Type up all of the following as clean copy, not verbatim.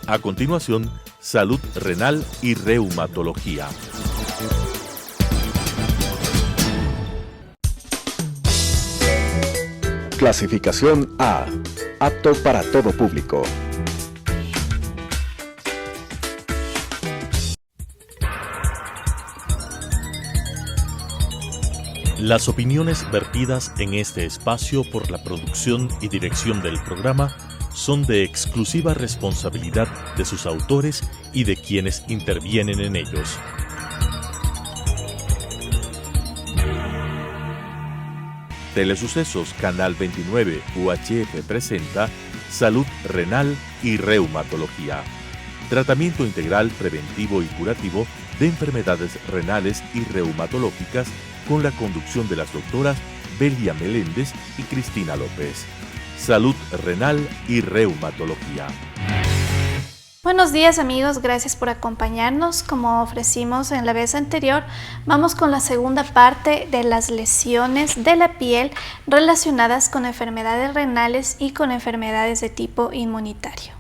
A continuación, salud renal y reumatología. Clasificación A. Apto para todo público. Las opiniones vertidas en este espacio por la producción y dirección del programa son de exclusiva responsabilidad de sus autores y de quienes intervienen en ellos. Telesucesos Canal 29 UHF presenta Salud Renal y Reumatología. Tratamiento integral, preventivo y curativo de enfermedades renales y reumatológicas con la conducción de las doctoras Belia Meléndez y Cristina López. Salud renal y reumatología. Buenos días amigos, gracias por acompañarnos. Como ofrecimos en la vez anterior, vamos con la segunda parte de las lesiones de la piel relacionadas con enfermedades renales y con enfermedades de tipo inmunitario.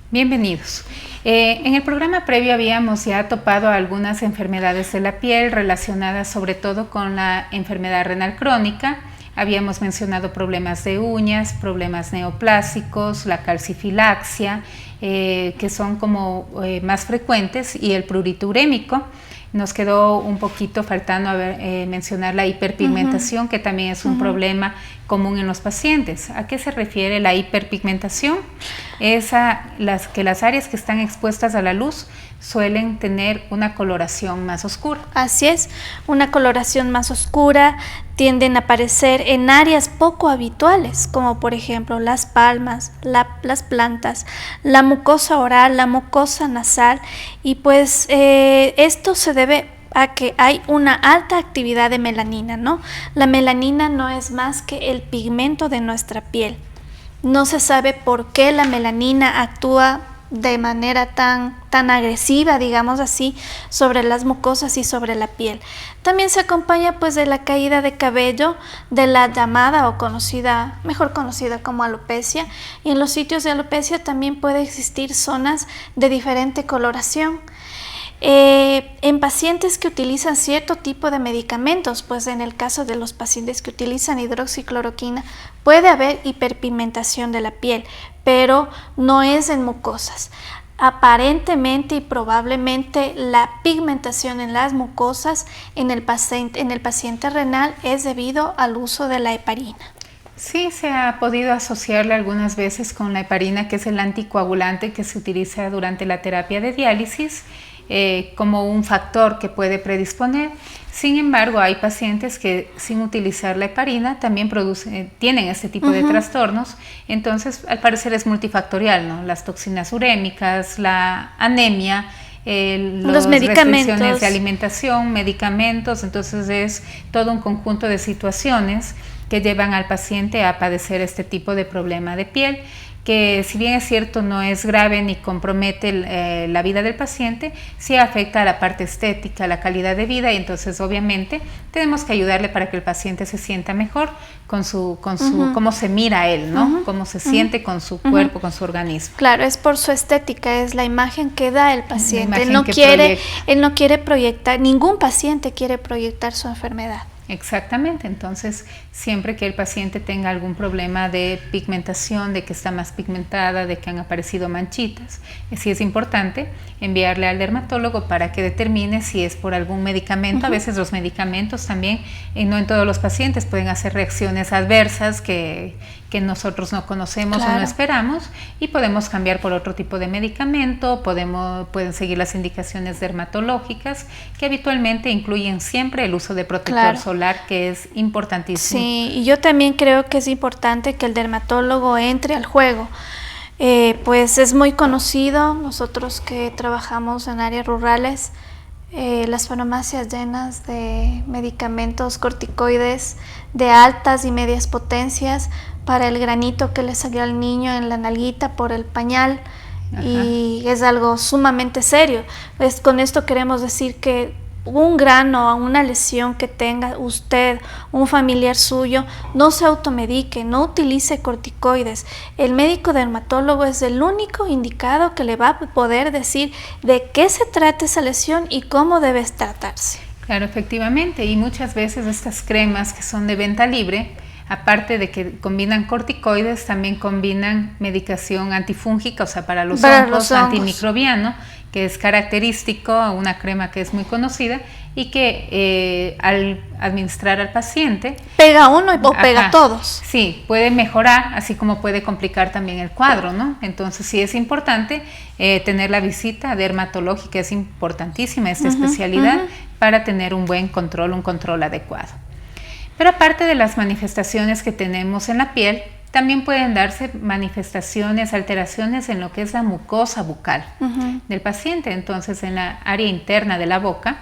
Bienvenidos. En el programa previo habíamos ya topado algunas enfermedades de la piel relacionadas sobre todo con la enfermedad renal crónica. Habíamos mencionado problemas de uñas, problemas neoplásicos, la calcifilaxia, que son como más frecuentes, y el prurito urémico. Nos quedó un poquito faltando mencionar la hiperpigmentación, que también es un problema común en los pacientes. ¿A qué se refiere la hiperpigmentación? Es que las áreas que están expuestas a la luz suelen tener una coloración más oscura. Así es, una coloración más oscura, tienden a aparecer en áreas poco habituales, como por ejemplo las palmas, las plantas, la mucosa oral, la mucosa nasal, y pues esto se debe a que hay una alta actividad de melanina, ¿no? La melanina no es más que el pigmento de nuestra piel. No se sabe por qué la melanina actúa de manera tan agresiva, digamos así, sobre las mucosas y sobre la piel. También se acompaña pues de la caída de cabello, de la llamada o conocida, mejor conocida como alopecia, y en los sitios de alopecia también puede existir zonas de diferente coloración. En pacientes que utilizan cierto tipo de medicamentos, pues en el caso de los pacientes que utilizan hidroxicloroquina, puede haber hiperpigmentación de la piel, pero no es en mucosas. Aparentemente y probablemente la pigmentación en las mucosas en el paciente renal es debido al uso de la heparina. Sí, se ha podido asociarle algunas veces con la heparina, que es el anticoagulante que se utiliza durante la terapia de diálisis, como un factor que puede predisponer. Sin embargo, hay pacientes que sin utilizar la heparina también tienen este tipo de trastornos. Entonces, al parecer es multifactorial, ¿no? Las toxinas urémicas, la anemia, los restricciones de alimentación, medicamentos. Entonces es todo un conjunto de situaciones que llevan al paciente a padecer este tipo de problema de piel, que si bien es cierto no es grave ni compromete la vida del paciente, sí afecta a la parte estética, la calidad de vida, y entonces obviamente tenemos que ayudarle para que el paciente se sienta mejor con cómo se mira a él, ¿no? Cómo se siente con su cuerpo, con su organismo. Claro, es por su estética, es la imagen que da el paciente. Él no quiere proyectar, ningún paciente quiere proyectar su enfermedad. Exactamente, entonces siempre que el paciente tenga algún problema de pigmentación, de que está más pigmentada, de que han aparecido manchitas, sí es importante enviarle al dermatólogo para que determine si es por algún medicamento. A veces los medicamentos también, no en todos los pacientes, pueden hacer reacciones adversas que nosotros no conocemos o no esperamos, y podemos cambiar por otro tipo de medicamento. Pueden seguir las indicaciones dermatológicas, que habitualmente incluyen siempre el uso de protector solar, que es importantísimo. Sí, y yo también creo que es importante que el dermatólogo entre al juego. Pues es muy conocido, nosotros que trabajamos en áreas rurales, las farmacias llenas de medicamentos corticoides de altas y medias potencias para el granito que le salió al niño en la nalguita por el pañal. Y es algo sumamente serio. Con esto queremos decir que un grano o una lesión que tenga usted, un familiar suyo, no se automedique, no utilice corticoides. El médico dermatólogo es el único indicado que le va a poder decir de qué se trata esa lesión y cómo debe tratarse. Claro, efectivamente, y muchas veces estas cremas que son de venta libre, aparte de que combinan corticoides, también combinan medicación antifúngica, o sea, para los hongos, antimicrobiano, que es característico, una crema que es muy conocida y que al administrar al paciente... ¿Pega uno o pega a todos? Sí, puede mejorar, así como puede complicar también el cuadro, ¿no? Entonces sí es importante tener la visita dermatológica, es importantísima esta especialidad para tener un buen control, un control adecuado. Pero aparte de las manifestaciones que tenemos en la piel, también pueden darse manifestaciones, alteraciones en lo que es la mucosa bucal del paciente, entonces en la área interna de la boca,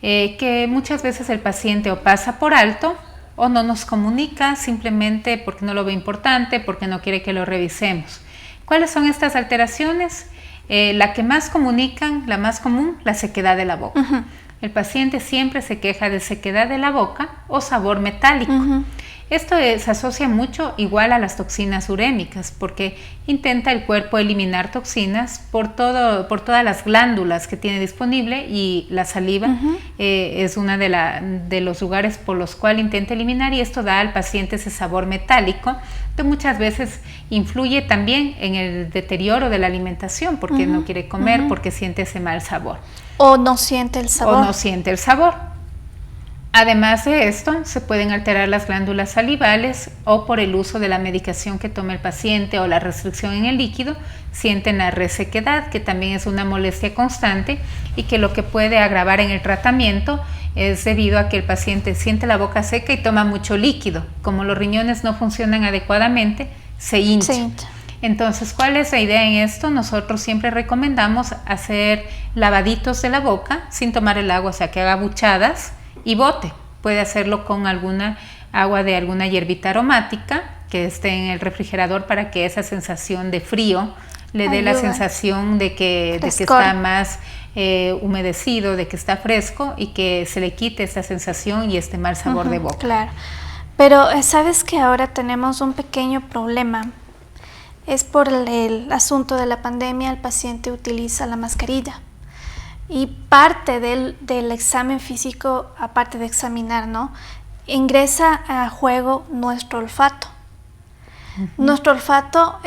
que muchas veces el paciente o pasa por alto o no nos comunica simplemente porque no lo ve importante, porque no quiere que lo revisemos. ¿Cuáles son estas alteraciones? La que más comunican, la más común, la sequedad de la boca. El paciente siempre se queja de sequedad de la boca o sabor metálico. Esto se asocia mucho igual a las toxinas urémicas, porque intenta el cuerpo eliminar toxinas por todas las glándulas que tiene disponible, y la saliva es uno de los lugares por los cuales intenta eliminar, y esto da al paciente ese sabor metálico que muchas veces influye también en el deterioro de la alimentación, porque no quiere comer, porque siente ese mal sabor. O no siente el sabor. Además de esto, se pueden alterar las glándulas salivales, o por el uso de la medicación que toma el paciente o la restricción en el líquido, sienten la resequedad, que también es una molestia constante y que lo que puede agravar en el tratamiento es debido a que el paciente siente la boca seca y toma mucho líquido. Como los riñones no funcionan adecuadamente, se hincha. Entonces, ¿cuál es la idea en esto? Nosotros siempre recomendamos hacer lavaditos de la boca sin tomar el agua, o sea, que haga buchadas y bote. Puede hacerlo con alguna agua de alguna hierbita aromática que esté en el refrigerador, para que esa sensación de frío le dé la sensación de que está más humedecido, de que está fresco, y que se le quite esta sensación y este mal sabor de boca. Claro, pero sabes que ahora tenemos un pequeño problema. Es por el asunto de la pandemia, el paciente utiliza la mascarilla. Y parte del examen físico, aparte de examinar, ¿no?, ingresa a juego nuestro olfato. Nuestro olfato,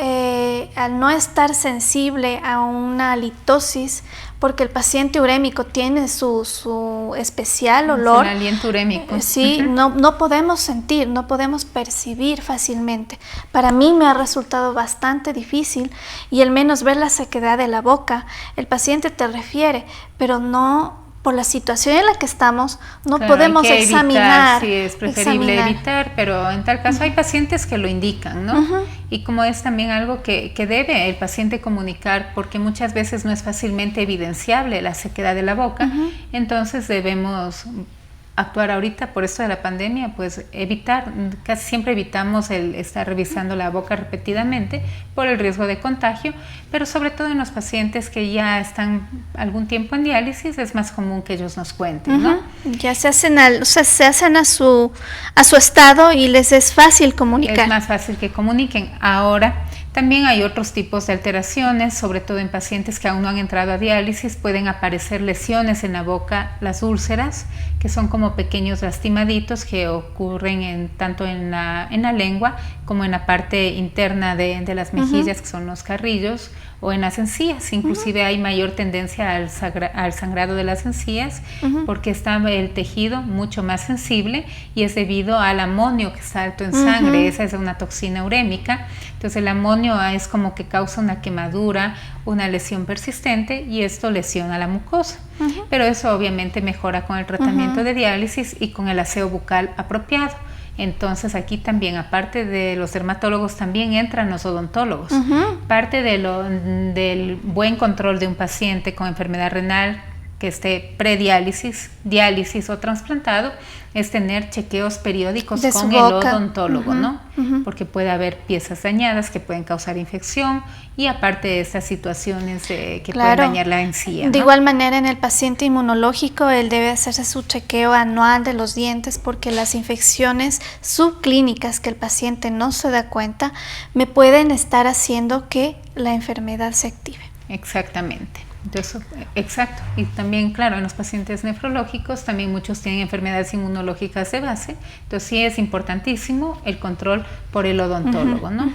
al no estar sensible a una halitosis, porque el paciente urémico tiene su especial olor. El aliento urémico. Sí, no podemos sentir, no podemos percibir fácilmente. Para mí me ha resultado bastante difícil, y al menos ver la sequedad de la boca, el paciente te refiere, pero no, por la situación en la que estamos, no podemos examinar. Sí, es preferible evitar, pero en tal caso hay pacientes que lo indican, ¿no? Y como es también algo que debe el paciente comunicar, porque muchas veces no es fácilmente evidenciable la sequedad de la boca, entonces debemos actuar ahorita por esto de la pandemia, pues evitar, casi siempre evitamos el estar revisando la boca repetidamente por el riesgo de contagio, pero sobre todo en los pacientes que ya están algún tiempo en diálisis, es más común que ellos nos cuenten, ¿no? Ya se hacen a su estado y les es fácil comunicar. Es más fácil que comuniquen. Ahora, también hay otros tipos de alteraciones, sobre todo en pacientes que aún no han entrado a diálisis. Pueden aparecer lesiones en la boca, las úlceras, que son como pequeños lastimaditos que ocurren tanto en la lengua como en la parte interna de las mejillas, que son los carrillos, o en las encías. Inclusive hay mayor tendencia al sangrado de las encías, porque está el tejido mucho más sensible, y es debido al amonio que está alto en sangre. Esa es una toxina urémica. Entonces el amonio es como que causa una quemadura, una lesión persistente, y esto lesiona la mucosa. Pero eso obviamente mejora con el tratamiento de diálisis y con el aseo bucal apropiado. Entonces aquí también, aparte de los dermatólogos, también entran los odontólogos. Parte del buen control de un paciente con enfermedad renal que esté prediálisis, diálisis o trasplantado, es tener chequeos periódicos con el odontólogo, ¿no? Porque puede haber piezas dañadas que pueden causar infección y aparte de estas situaciones que pueden dañar la encía, ¿no? De igual manera, en el paciente inmunológico, él debe hacerse su chequeo anual de los dientes porque las infecciones subclínicas que el paciente no se da cuenta me pueden estar haciendo que la enfermedad se active. Exactamente. Entonces, exacto. Y también, claro, en los pacientes nefrológicos también muchos tienen enfermedades inmunológicas de base. Entonces sí es importantísimo el control por el odontólogo, ¿no?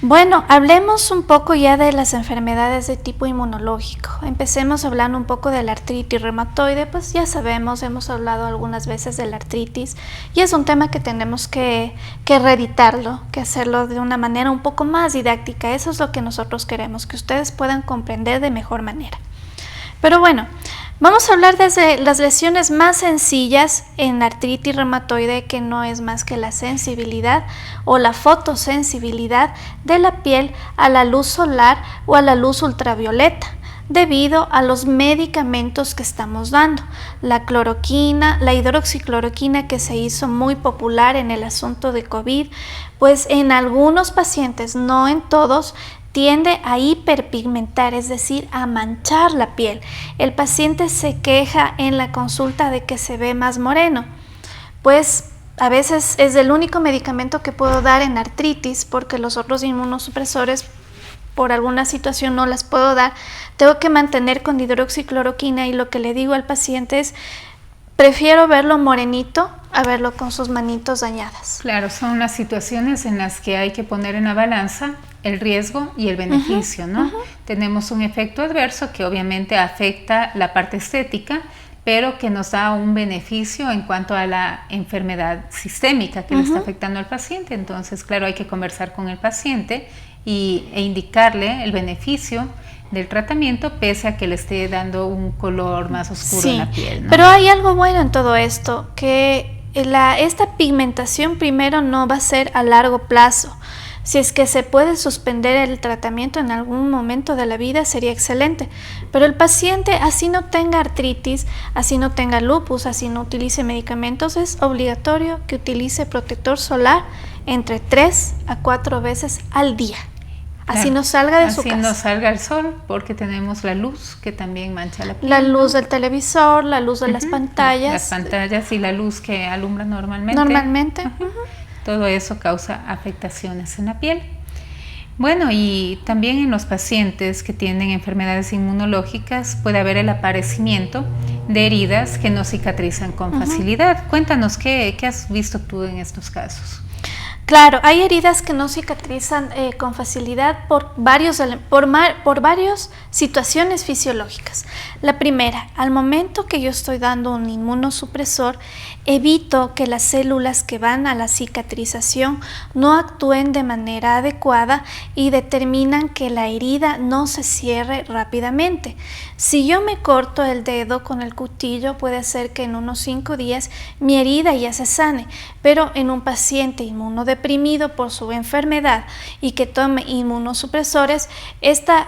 Bueno, hablemos un poco ya de las enfermedades de tipo inmunológico. Empecemos hablando un poco de la artritis reumatoide, pues ya sabemos, hemos hablado algunas veces de la artritis y es un tema que tenemos que reeditarlo, que hacerlo de una manera un poco más didáctica. Eso es lo que nosotros queremos, que ustedes puedan comprender de mejor manera. Pero bueno, vamos a hablar desde las lesiones más sencillas en la artritis reumatoide, que no es más que la sensibilidad o la fotosensibilidad de la piel a la luz solar o a la luz ultravioleta, debido a los medicamentos que estamos dando. La cloroquina, la hidroxicloroquina, que se hizo muy popular en el asunto de COVID, pues en algunos pacientes, no en todos, tiende a hiperpigmentar, es decir, a manchar la piel. El paciente se queja en la consulta de que se ve más moreno. Pues a veces es el único medicamento que puedo dar en artritis porque los otros inmunosupresores por alguna situación no las puedo dar. Tengo que mantener con hidroxicloroquina y lo que le digo al paciente es: prefiero verlo morenito a verlo con sus manitos dañadas. Claro, son las situaciones en las que hay que poner en la balanza el riesgo y el beneficio, ¿no? Tenemos un efecto adverso que obviamente afecta la parte estética, pero que nos da un beneficio en cuanto a la enfermedad sistémica que le está afectando al paciente. Entonces, claro, hay que conversar con el paciente e indicarle el beneficio del tratamiento pese a que le esté dando un color más oscuro en la piel, ¿no? Pero hay algo bueno en todo esto, que esta pigmentación primero no va a ser a largo plazo. Si es que se puede suspender el tratamiento en algún momento de la vida, sería excelente. Pero el paciente, así no tenga artritis, así no tenga lupus, así no utilice medicamentos, es obligatorio que utilice protector solar entre 3 a 4 veces al día. Así no salga de su casa. Así no salga el sol, porque tenemos la luz que también mancha la piel. La luz del televisor, la luz de las pantallas. Las pantallas y la luz que alumbra normalmente. Todo eso causa afectaciones en la piel. Bueno, y también en los pacientes que tienen enfermedades inmunológicas puede haber el aparecimiento de heridas que no cicatrizan con facilidad. Cuéntanos, ¿qué has visto tú en estos casos? Claro, hay heridas que no cicatrizan con facilidad por varias situaciones fisiológicas. La primera, al momento que yo estoy dando un inmunosupresor, evito que las células que van a la cicatrización no actúen de manera adecuada y determinan que la herida no se cierre rápidamente. Si yo me corto el dedo con el cuchillo, puede ser que en unos 5 días mi herida ya se sane, pero en un paciente inmunodeprimido por su enfermedad y que tome inmunosupresores, esta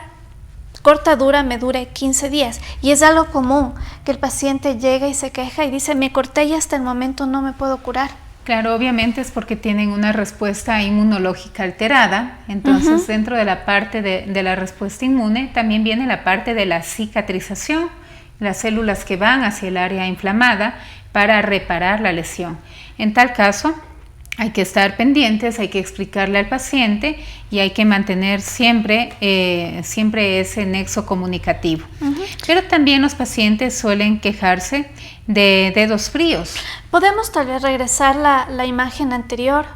cortadura me dura 15 días y es algo común que el paciente llega y se queja y dice: me corté y hasta el momento no me puedo curar. Claro, obviamente es porque tienen una respuesta inmunológica alterada. Entonces, dentro de la parte de la respuesta inmune también viene la parte de la cicatrización, las células que van hacia el área inflamada para reparar la lesión. En tal caso, hay que estar pendientes, hay que explicarle al paciente y hay que mantener siempre ese nexo comunicativo. Pero también los pacientes suelen quejarse de dedos fríos. ¿Podemos tal vez regresar la imagen anterior?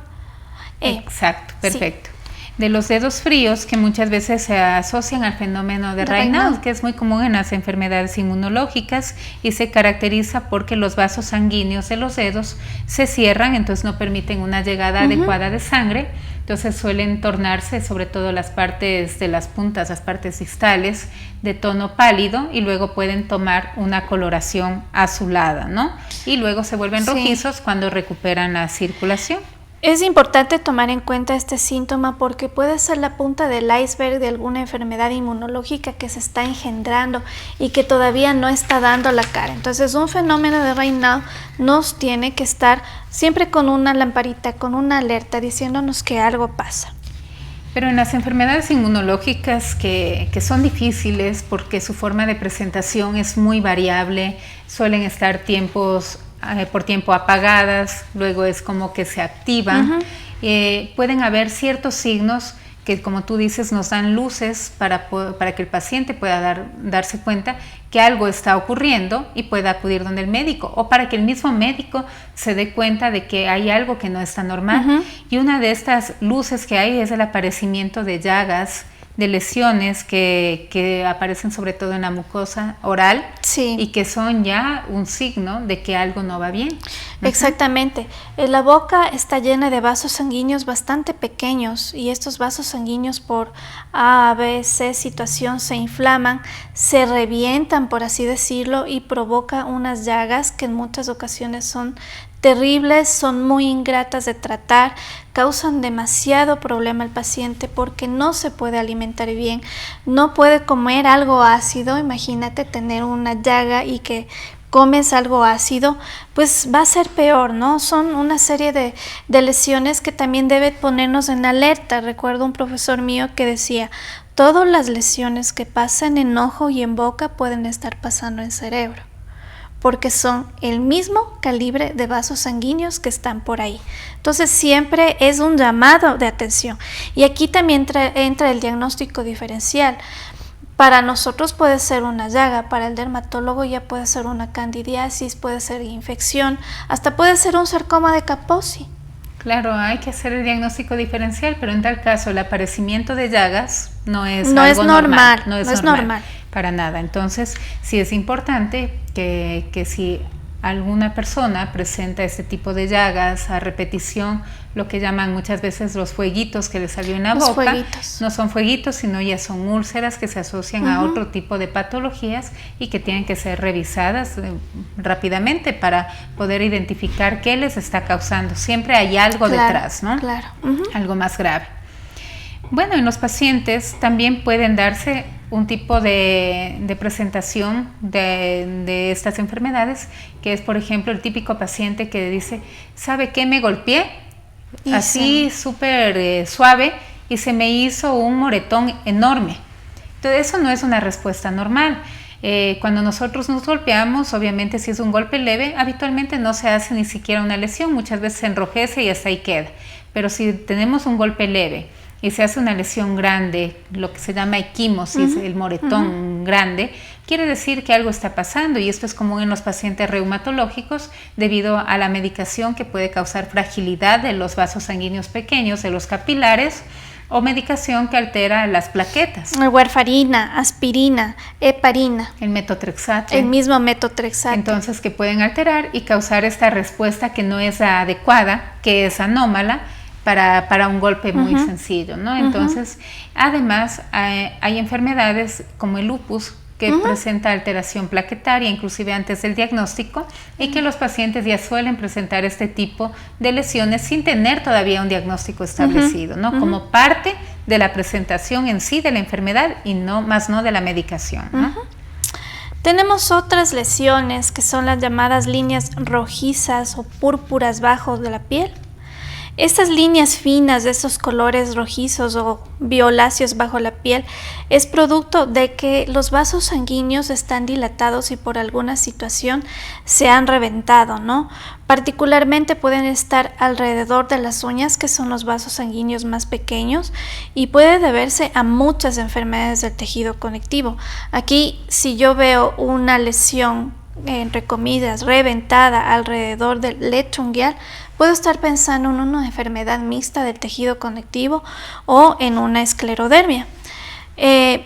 Exacto, perfecto. Sí. De los dedos fríos, que muchas veces se asocian al fenómeno de Raynaud, que es muy común en las enfermedades inmunológicas y se caracteriza porque los vasos sanguíneos de los dedos se cierran, entonces no permiten una llegada adecuada de sangre. Entonces suelen tornarse, sobre todo las partes de las puntas, las partes distales, de tono pálido y luego pueden tomar una coloración azulada, ¿no? Y luego se vuelven rojizos cuando recuperan la circulación. Es importante tomar en cuenta este síntoma porque puede ser la punta del iceberg de alguna enfermedad inmunológica que se está engendrando y que todavía no está dando la cara. Entonces, un fenómeno de Raynaud nos tiene que estar siempre con una lamparita, con una alerta, diciéndonos que algo pasa. Pero en las enfermedades inmunológicas que son difíciles porque su forma de presentación es muy variable, suelen estar por tiempo apagadas, luego es como que se activan. Pueden haber ciertos signos que, como tú dices, nos dan luces para que el paciente pueda darse cuenta que algo está ocurriendo y pueda acudir donde el médico, o para que el mismo médico se dé cuenta de que hay algo que no está normal. Y una de estas luces que hay es el aparecimiento de llagas, de lesiones que aparecen sobre todo en la mucosa oral, sí, y que son ya un signo de que algo no va bien. Exactamente. La boca está llena de vasos sanguíneos bastante pequeños y estos vasos sanguíneos por A, B, C situación se inflaman, se revientan, por así decirlo, y provoca unas llagas que en muchas ocasiones son terribles, son muy ingratas de tratar, causan demasiado problema al paciente porque no se puede alimentar bien, no puede comer algo ácido. Imagínate tener una llaga y que comes algo ácido, pues va a ser peor, ¿no? Son una serie de lesiones que también debe ponernos en alerta. Recuerdo un profesor mío que decía, todas las lesiones que pasan en ojo y en boca pueden estar pasando en cerebro, porque son el mismo calibre de vasos sanguíneos que están por ahí. Entonces siempre es un llamado de atención. Y aquí también entra el diagnóstico diferencial. Para nosotros puede ser una llaga, para el dermatólogo ya puede ser una candidiasis, puede ser infección, hasta puede ser un sarcoma de Kaposi. Claro, hay que hacer el diagnóstico diferencial, pero en tal caso el aparecimiento de llagas no es normal. No es normal. Para nada. Entonces, sí es importante que si alguna persona presenta este tipo de llagas a repetición, lo que llaman muchas veces los fueguitos que le salió en la boca, no son fueguitos, sino ya son úlceras que se asocian a otro tipo de patologías y que tienen que ser revisadas rápidamente para poder identificar qué les está causando. Siempre hay algo detrás, ¿no? Claro. Algo más grave. Bueno, en los pacientes también pueden darse un tipo de presentación de estas enfermedades, que es, por ejemplo, el típico paciente que dice, ¿sabe qué? Me golpeé, así súper suave, y se me hizo un moretón enorme. Entonces, eso no es una respuesta normal. Cuando nosotros nos golpeamos, obviamente si es un golpe leve, habitualmente no se hace ni siquiera una lesión, muchas veces se enrojece y hasta ahí queda. Pero si tenemos un golpe leve y se hace una lesión grande, lo que se llama equimosis, el moretón grande, quiere decir que algo está pasando, y esto es común en los pacientes reumatológicos debido a la medicación que puede causar fragilidad de los vasos sanguíneos pequeños, de los capilares, o medicación que altera las plaquetas. Warfarina, aspirina, heparina. El metotrexato. El mismo metotrexato. Entonces, que pueden alterar y causar esta respuesta que no es adecuada, que es anómala, para un golpe muy sencillo, ¿no? Entonces, además, hay enfermedades como el lupus que presenta alteración plaquetaria, inclusive antes del diagnóstico, y que los pacientes ya suelen presentar este tipo de lesiones sin tener todavía un diagnóstico establecido, ¿no? Como parte de la presentación en sí de la enfermedad y no de la medicación, ¿no? Tenemos otras lesiones que son las llamadas líneas rojizas o púrpuras bajo de la piel. Estas líneas finas de esos colores rojizos o violáceos bajo la piel es producto de que los vasos sanguíneos están dilatados y por alguna situación se han reventado, ¿no? Particularmente pueden estar alrededor de las uñas, que son los vasos sanguíneos más pequeños, y puede deberse a muchas enfermedades del tejido conectivo. Aquí, si yo veo una lesión, entre comillas, reventada alrededor del lecho unguial, puedo estar pensando en una enfermedad mixta del tejido conectivo o en una esclerodermia.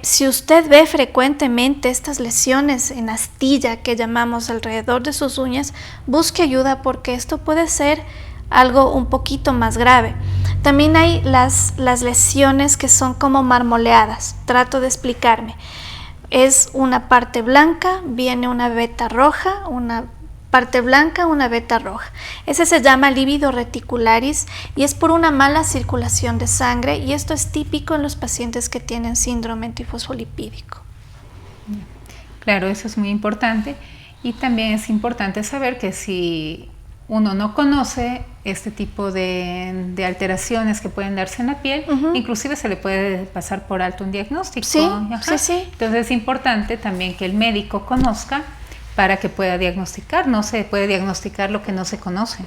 Si usted ve frecuentemente estas lesiones en astilla que llamamos alrededor de sus uñas, busque ayuda porque esto puede ser algo un poquito más grave. También hay las lesiones que son como marmoleadas. Trato de explicarme. Es una parte blanca, viene una veta roja, una parte blanca, una veta roja. Ese se llama lívido reticularis y es por una mala circulación de sangre, y esto es típico en los pacientes que tienen síndrome antifosfolipídico. Claro, eso es muy importante, y también es importante saber que si uno no conoce este tipo de alteraciones que pueden darse en la piel, inclusive se le puede pasar por alto un diagnóstico. Sí, sí. Entonces es importante también que el médico conozca para que pueda diagnosticar. No se puede diagnosticar lo que no se conoce.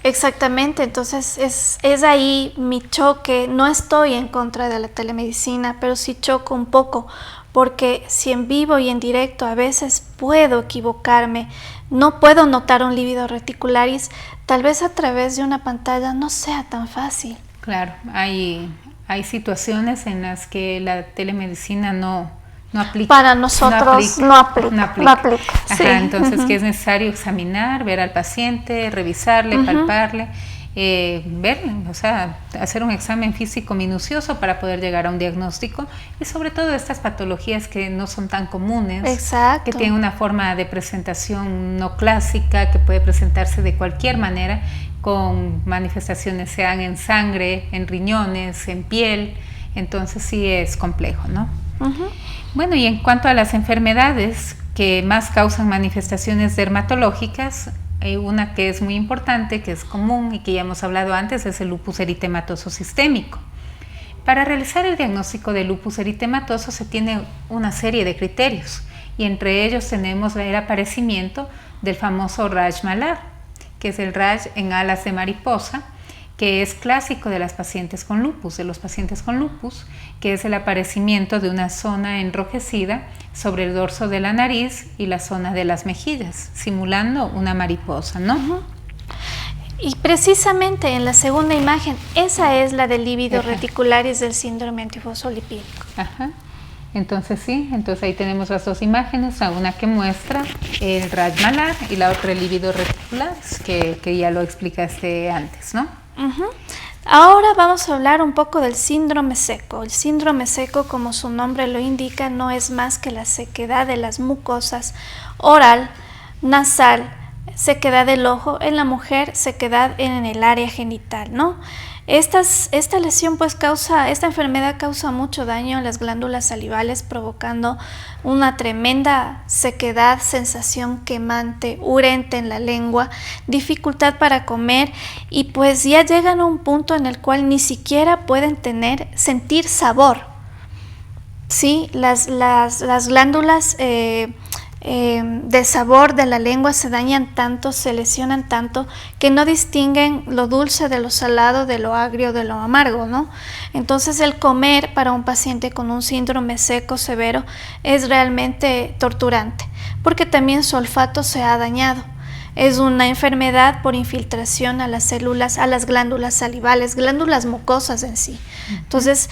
Exactamente, entonces es ahí mi choque. No estoy en contra de la telemedicina, pero sí choco un poco, porque si en vivo y en directo a veces puedo equivocarme, no puedo notar un lívido reticularis, tal vez a través de una pantalla no sea tan fácil. Claro, hay situaciones en las que la telemedicina no aplica. Para nosotros no aplica. Ajá, sí. Entonces que es necesario examinar, ver al paciente, revisarle, palparle, ver, o sea, hacer un examen físico minucioso para poder llegar a un diagnóstico, y sobre todo estas patologías que no son tan comunes. Exacto. Que tienen una forma de presentación no clásica, que puede presentarse de cualquier manera, con manifestaciones sean en sangre, en riñones, en piel. Entonces sí es complejo, ¿no? Bueno, y en cuanto a las enfermedades que más causan manifestaciones dermatológicas, una que es muy importante, que es común y que ya hemos hablado antes, es el lupus eritematoso sistémico. Para realizar el diagnóstico de lupus eritematoso se tiene una serie de criterios, y entre ellos tenemos el aparecimiento del famoso rash malar, que es el rash en alas de mariposa, que es clásico de los pacientes con lupus, que es el aparecimiento de una zona enrojecida sobre el dorso de la nariz y la zona de las mejillas, simulando una mariposa, ¿no? Y precisamente en la segunda imagen, esa es la del lívido reticularis del síndrome antifosfolipídico. Ajá. Entonces sí, ahí tenemos las dos imágenes, una que muestra el rash malar y la otra el lívido reticularis, que ya lo explicaste antes, ¿no? Ahora vamos a hablar un poco del síndrome seco. El síndrome seco, como su nombre lo indica, no es más que la sequedad de las mucosas oral, nasal, sequedad del ojo, en la mujer sequedad en el área genital, ¿no? Esta enfermedad causa mucho daño a las glándulas salivales, provocando una tremenda sequedad, sensación quemante, urente en la lengua, dificultad para comer, y pues ya llegan a un punto en el cual ni siquiera pueden sentir sabor. Sí, las glándulas de sabor de la lengua se dañan tanto, se lesionan tanto, que no distinguen lo dulce de lo salado, de lo agrio, de lo amargo, ¿no? Entonces el comer para un paciente con un síndrome seco severo es realmente torturante, porque también su olfato se ha dañado. Es una enfermedad por infiltración a las células, a las glándulas salivales, glándulas mucosas en sí. Entonces,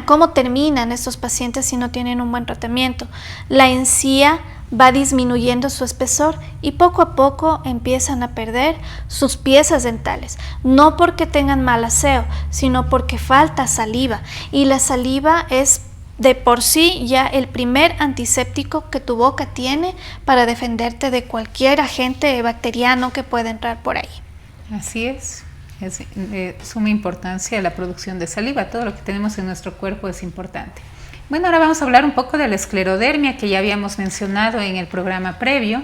¿cómo terminan estos pacientes si no tienen un buen tratamiento? La encía va disminuyendo su espesor y poco a poco empiezan a perder sus piezas dentales, no porque tengan mal aseo, sino porque falta saliva, y la saliva es de por sí ya el primer antiséptico que tu boca tiene para defenderte de cualquier agente bacteriano que pueda entrar por ahí. Así es. Es de suma importancia la producción de saliva. Todo lo que tenemos en nuestro cuerpo es importante. Bueno, ahora vamos a hablar un poco de la esclerodermia, que ya habíamos mencionado en el programa previo,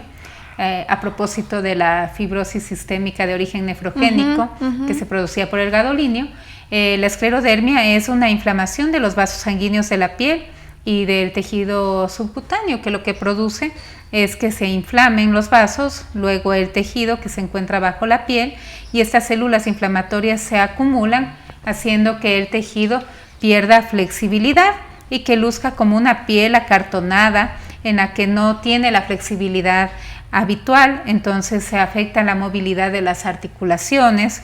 a propósito de la fibrosis sistémica de origen nefrogénico que se producía por el gadolinio. La esclerodermia es una inflamación de los vasos sanguíneos de la piel y del tejido subcutáneo, que lo que produce es que se inflamen los vasos, luego el tejido que se encuentra bajo la piel, y estas células inflamatorias se acumulan, haciendo que el tejido pierda flexibilidad y que luzca como una piel acartonada en la que no tiene la flexibilidad habitual. Entonces se afecta la movilidad de las articulaciones,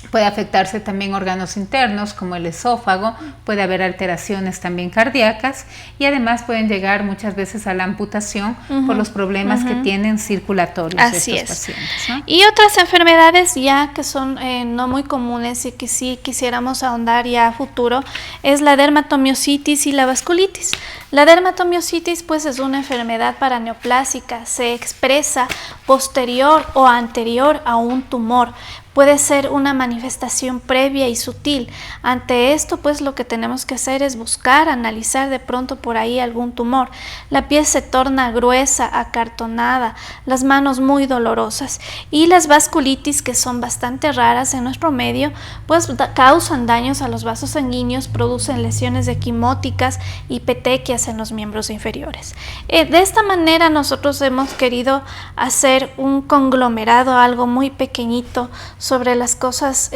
Puede afectarse también órganos internos como el esófago, puede haber alteraciones también cardíacas y además pueden llegar muchas veces a la amputación por los problemas que tienen circulatorios Así de estos es. pacientes, ¿no? Y otras enfermedades ya que son no muy comunes y que sí quisiéramos ahondar ya a futuro es la dermatomiositis y la vasculitis. La dermatomiositis pues es una enfermedad paraneoplásica, se expresa posterior o anterior a un tumor. Puede ser una manifestación previa y sutil. Ante esto, pues lo que tenemos que hacer es buscar, analizar de pronto por ahí algún tumor. La piel se torna gruesa, acartonada, las manos muy dolorosas. Y las vasculitis, que son bastante raras en nuestro medio, pues causan daños a los vasos sanguíneos, producen lesiones equimóticas y petequias en los miembros inferiores. De esta manera nosotros hemos querido hacer un conglomerado, algo muy pequeñito, sobre las cosas,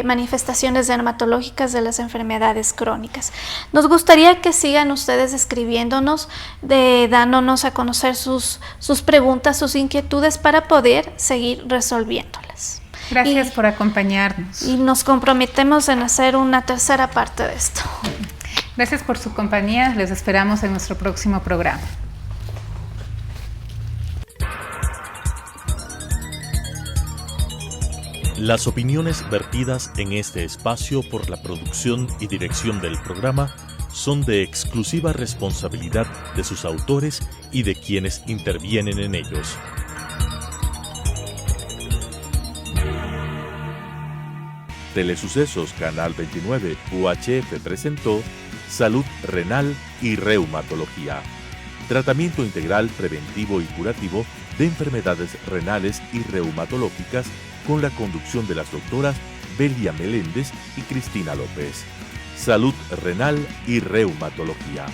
manifestaciones dermatológicas de las enfermedades crónicas. Nos gustaría que sigan ustedes escribiéndonos, dándonos a conocer sus preguntas, sus inquietudes para poder seguir resolviéndolas. Gracias por acompañarnos. Y nos comprometemos en hacer una tercera parte de esto. Gracias por su compañía. Les esperamos en nuestro próximo programa. Las opiniones vertidas en este espacio por la producción y dirección del programa son de exclusiva responsabilidad de sus autores y de quienes intervienen en ellos. Telesucesos Canal 29 UHF presentó Salud Renal y Reumatología. Tratamiento integral preventivo y curativo de enfermedades renales y reumatológicas con la conducción de las doctoras Belia Meléndez y Cristina López. Salud Renal y Reumatología.